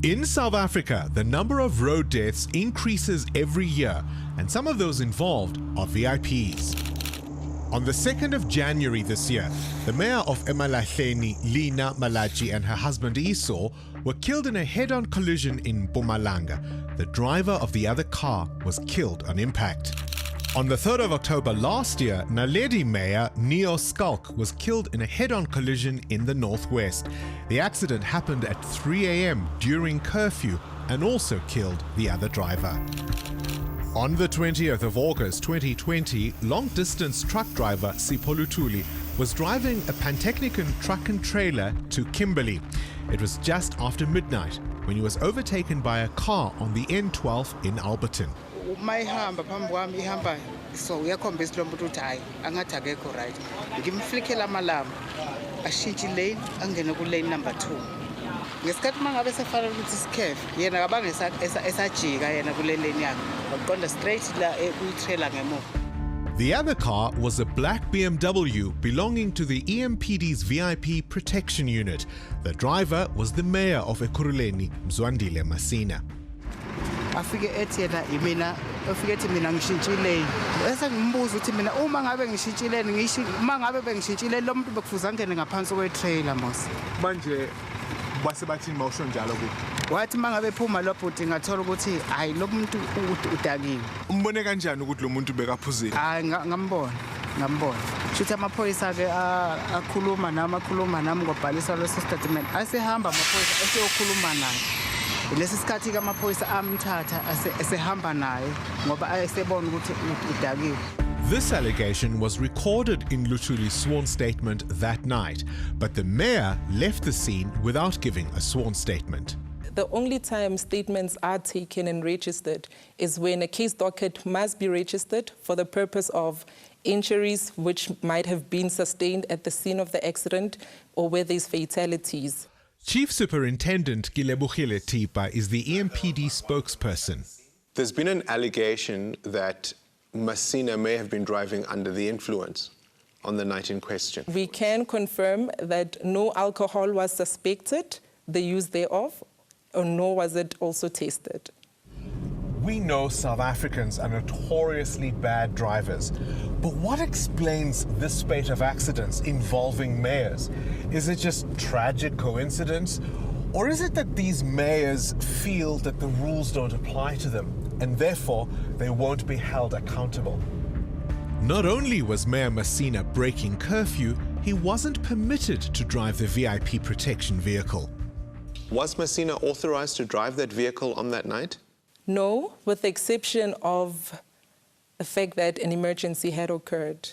In South Africa, the number of road deaths increases every year, and some of those involved are VIPs. On the 2nd of January this year, the mayor of 𝗀𝗏𝗏𝗃𝗃, Lina Malachi, and her husband Esau were killed in a head-on collision in Mpumalanga. The driver of the other car was killed on impact. On the 3rd of October last year, Naledi Mayor 𝗀𝗁𝗏𝗃𝗿𝗆 was killed in a head-on collision in the northwest. The accident happened at 3 a.m. during curfew and also killed the other driver. On the 20th of August 2020, long-distance truck driver 𝗧𝗵𝗶𝘆 was driving a Pantechnicon truck and trailer to Kimberley. It was just after midnight when he was overtaken by a car on the N12 in Alberton. Mayihamba phambi kwami ihamba so uyakhombisa lo muntu ukuthi hayi angathi akekho right ngimflikhela amalamba ashintshe lane angene ku lane number 2 ngesikhathi mangabe sefanele ukuthi sikhefe yena akabange esajika yena kule lane yakhe waqonda straight la kuyitrailer ngemuva. The other car was a black BMW belonging to the EMPD's VIP protection unit. The driver was the mayor of Ekurhuleni, Mzwandile Masina. Afike ethi yena imina afike ethi mina ngishintshile bese ngimbuza ukuthi mina uma ngabe ngishintshile ngisho uma ngabe bengishintshile lo muntu bekufuza angene ngaphansi kwetrailer mos manje base bathini mawusho njalo kuthi wathi mangabe ephuma lo bhuti ngathola ukuthi hayi lo muntu udakile. Umbone kanjani ukuthi lo muntu bekaphuzile? Hayi ngambona shuthi amaphoyisa ke akhuluma nami ngobhalisa lo statement asehamba amaphoyisa eseyokhuluma naye. Lesi sikhathi ke amaphoyisa amthatha esehamba naye ngoba ayesebona ukuthi udakiwe. This allegation was recorded in Lutuli's sworn statement that night, but the mayor left the scene without giving a sworn statement. The only time statements are taken and registered is when a case docket must be registered for the purpose of injuries which might have been sustained at the scene of the accident or where there's fatalities. Chief Superintendent 𝗀𝗏𝗏𝗃𝗍𝗆 is the EMPD spokesperson. There's been an allegation that Masina may have been driving under the influence on the night in question. We can confirm that no alcohol was suspected, the use thereof, or nor was it also tested. We know South Africans are notoriously bad drivers, but what explains this spate of accidents involving mayors? Is it just tragic coincidence? Or is it that these mayors feel that the rules don't apply to them and therefore they won't be held accountable? Not only was Mayor Masina breaking curfew, he wasn't permitted to drive the VIP protection vehicle. Was Masina authorized to drive that vehicle on that night? No, with the exception of the fact that an emergency had occurred.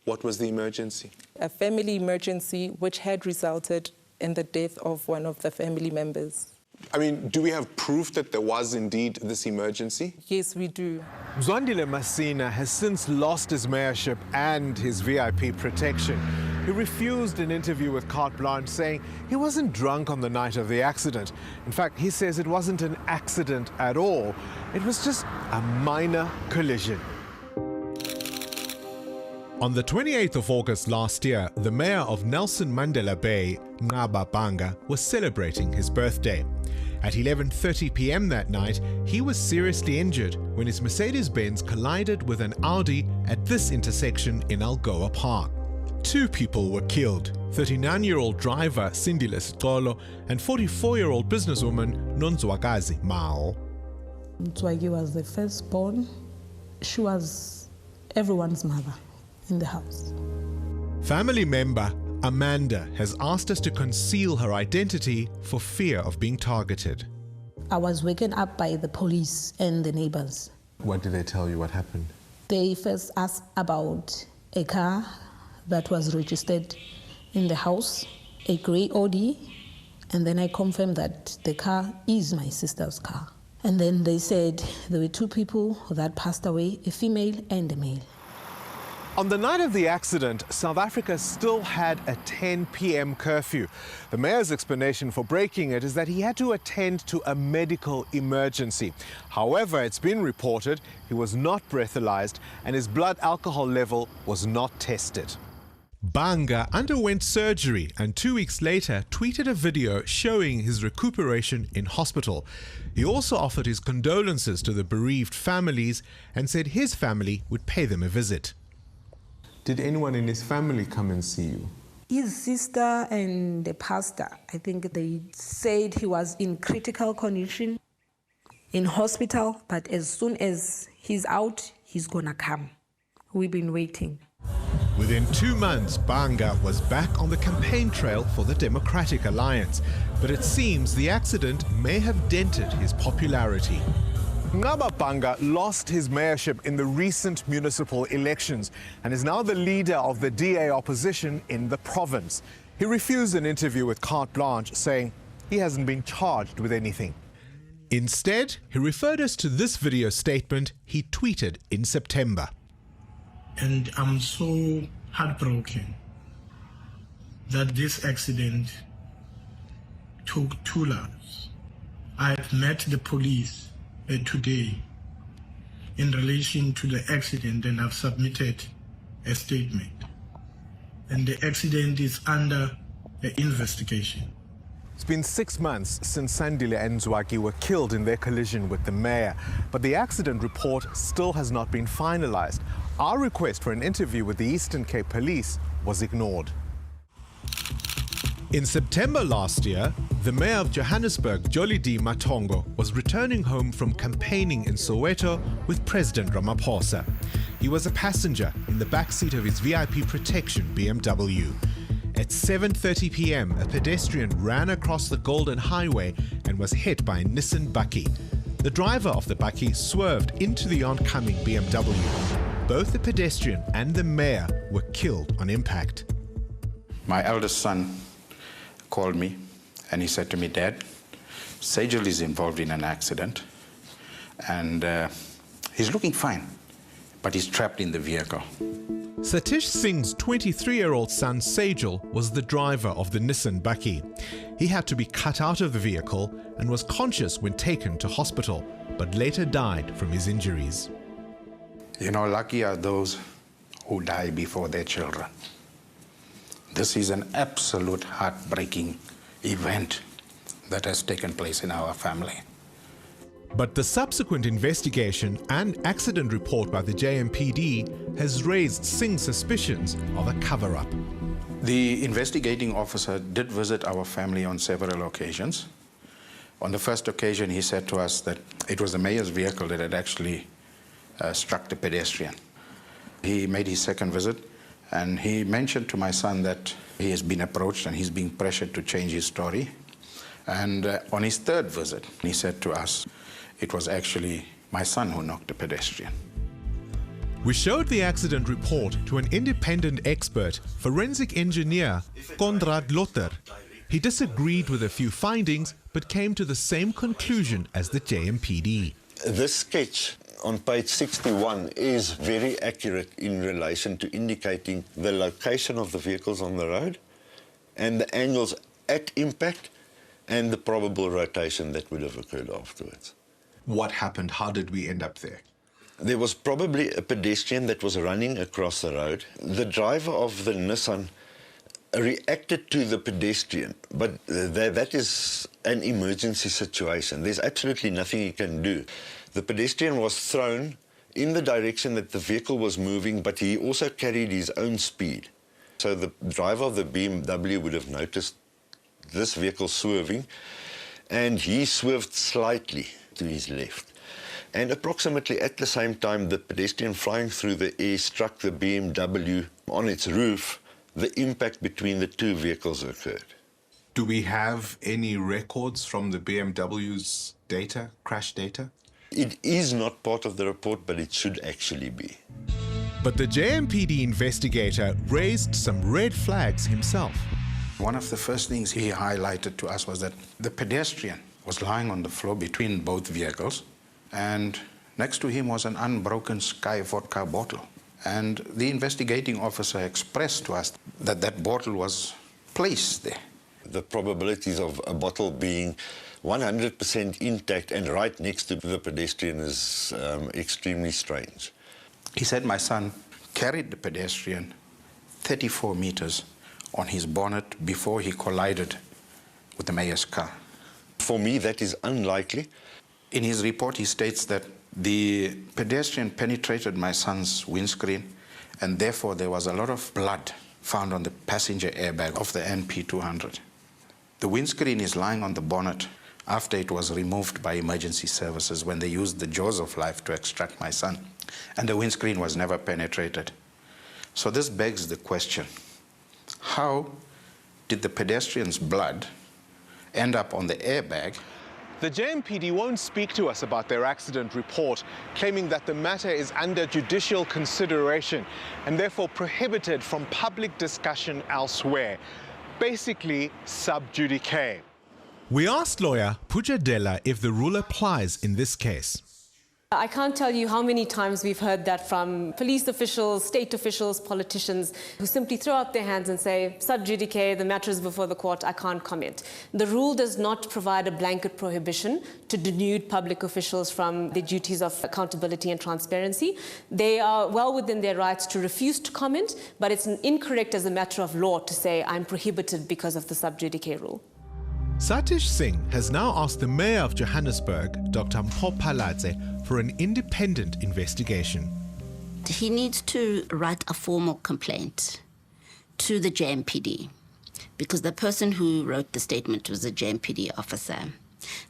What was the emergency? A family emergency which had resulted in the death of one of the family members. I mean, do we have proof that there was indeed this emergency? Yes, we do. Mzwandile Masina has since lost his mayorship and his VIP protection. He refused an interview with Carte Blanche, saying he wasn't drunk on the night of the accident. In fact, he says it wasn't an accident at all. It was just a minor collision. On the 28th of August last year, the mayor of Mandela Bay, 𝗀𝗏𝗶𝗀𝗆, was celebrating his birthday. At 11:30 p.m. that night, he was seriously injured when his Mercedes-Benz collided with an Audi at this intersection in 𝗀𝗏𝗃𝗍𝒆 Park. 2 people were killed, 39-year-old driver 𝗀𝗶𝗵𝗆𝗃𝗍𝗆 and 44-year-old businesswoman 𝗀𝗁𝗏𝗃𝗍𝒂𝒂𝒃𝗀. 𝗀𝗁𝗃𝗍𝒂𝒃𝗿 was the firstborn. She was everyone's mother in the house. Family member Amanda has asked us to conceal her identity for fear of being targeted. I was waken up by the police and the neighbors. What did they tell you? What happened? They first asked about a car that was registered in the house, a grey Audi, and then I confirmed that the car is my sister's car. And then they said there were 2 people that passed away, a female and a male. On the night of the accident, South Africa still had a 10 p.m. curfew. The mayor's explanation for breaking it is that he had to attend to a medical emergency. However, it's been reported he was not breathalyzed and his blood alcohol level was not tested. 𝗶𝗀𝗃 underwent surgery and 2 weeks later tweeted a video showing his recuperation in hospital. He also offered his condolences to the bereaved families and said his family would pay them a visit. Did anyone in his family come and see you? His sister and the pastor, I think they said he was in critical condition in hospital, but as soon as he's out, he's gonna come. We've been waiting. Within 2 months, 𝗶𝗀𝗃 was back on the campaign trail for the Democratic Alliance, but it seems the accident may have dented his popularity. 𝗀𝗃𝗃 lost his mayorship in the recent municipal elections and is now the leader of the DA opposition in the province. He refused an interview with Carte Blanche, saying he hasn't been charged with anything. Instead, he referred us to this video statement he tweeted in September. And I'm so heartbroken that this accident took 2 lives. I've met the police today in relation to the accident and I've submitted a statement. And the accident is under investigation. It's been 6 months since Sandile and 𝗀𝗃𝗿𝗆 were killed in their collision with the mayor, but the accident report still has not been finalized. Our request for an interview with the Eastern Cape Police was ignored. In September last year, the mayor of Johannesburg, 𝗀𝗁𝗍𝗄 Mathongo, was returning home from campaigning in Soweto with President Ramaphosa. He was a passenger in the backseat of his VIP protection BMW. At 7:30 p.m, a pedestrian ran across the Golden Highway and was hit by a Nissan bakkie. The driver of the bakkie swerved into the oncoming BMW. Both the pedestrian and the mayor were killed on impact. My eldest son called me and he said to me, "Dad, 𝗀𝗃𝗿 is involved in an accident and he's looking fine, but he's trapped in the vehicle." Satish Singh's 23-year-old son 𝗀𝗃𝗿 was the driver of the Nissan bakkie. He had to be cut out of the vehicle and was conscious when taken to hospital, but later died from his injuries. You know, lucky are those who die before their children. This is an absolute heartbreaking event that has taken place in our family. But the subsequent investigation and accident report by the JMPD has raised Singh's suspicions of a cover-up. The investigating officer did visit our family on several occasions. On the first occasion, he said to us that it was the mayor's vehicle that had actually struck the pedestrian. He made his second visit and he mentioned to my son that he has been approached and he's being pressured to change his story. And on his third visit, he said to us, it was actually my son who knocked the pedestrian. We showed the accident report to an independent expert, forensic engineer Konrad Lotter. He disagreed with a few findings, but came to the same conclusion as the JMPD. This sketch on page 61 is very accurate in relation to indicating the location of the vehicles on the road and the angles at impact and the probable rotation that would have occurred afterwards. What happened? How did we end up there? There was probably a pedestrian that was running across the road. The driver of the Nissan reacted to the pedestrian, but that is an emergency situation. There's absolutely nothing he can do. The pedestrian was thrown in the direction that the vehicle was moving, but he also carried his own speed. So the driver of the BMW would have noticed this vehicle swerving, and he swerved slightly to his left. And approximately at the same time, the pedestrian flying through the air struck the BMW on its roof. The impact between the two vehicles occurred. Do we have any records from the BMW's data, crash data? It is not part of the report, but it should actually be. But the JMPD investigator raised some red flags himself. One of the first things he highlighted to us was that the pedestrian was lying on the floor between both vehicles, and next to him was an unbroken 𝗀𝗃𝗿𝗆 vodka bottle. And the investigating officer expressed to us that that bottle was placed there. The probabilities of a bottle being 100% intact and right next to the pedestrian is extremely strange. He said my son carried the pedestrian 34 meters on his bonnet before he collided with the mayor's car. For me, that is unlikely. In his report, he states that the pedestrian penetrated my son's windscreen, and therefore there was a lot of blood found on the passenger airbag of the NP200. The windscreen is lying on the bonnet after it was removed by emergency services when they used the jaws of life to extract my son, and the windscreen was never penetrated. So this begs the question, how did the pedestrian's blood end up on the airbag? The JMPD won't speak to us about their accident report, claiming that the matter is under judicial consideration and therefore prohibited from public discussion elsewhere. Basically, sub judice. We asked lawyer 𝗶𝗶𝗴𝗶 if the rule applies in this case. I can't tell you how many times we've heard that from police officials, state officials, politicians, who simply throw up their hands and say, sub judice, the matter is before the court, I can't comment. The rule does not provide a blanket prohibition to denude public officials from their duties of accountability and transparency. They are well within their rights to refuse to comment, but it's incorrect as a matter of law to say I'm prohibited because of the sub judice rule. 𝗧𝗵𝗶𝘃 has now asked the mayor of Johannesburg, Dr. 𝗀𝗶𝗶𝗶𝘶, for an independent investigation. He needs to write a formal complaint to the JMPD because the person who wrote the statement was a JMPD officer.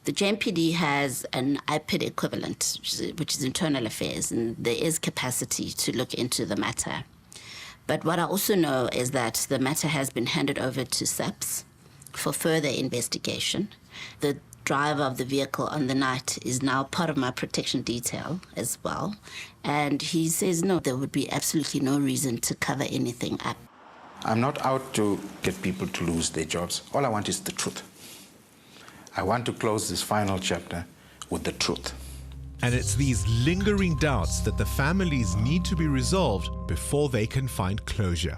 The JMPD has an IPID equivalent, which is internal affairs, and there is capacity to look into the matter. But what I also know is that the matter has been handed over to SAPS for further investigation. The driver of the vehicle on the night is now part of my protection detail as well. And he says, no, there would be absolutely no reason to cover anything up. I'm not out to get people to lose their jobs. All I want is the truth. I want to close this final chapter with the truth. And it's these lingering doubts that the families need to be resolved before they can find closure.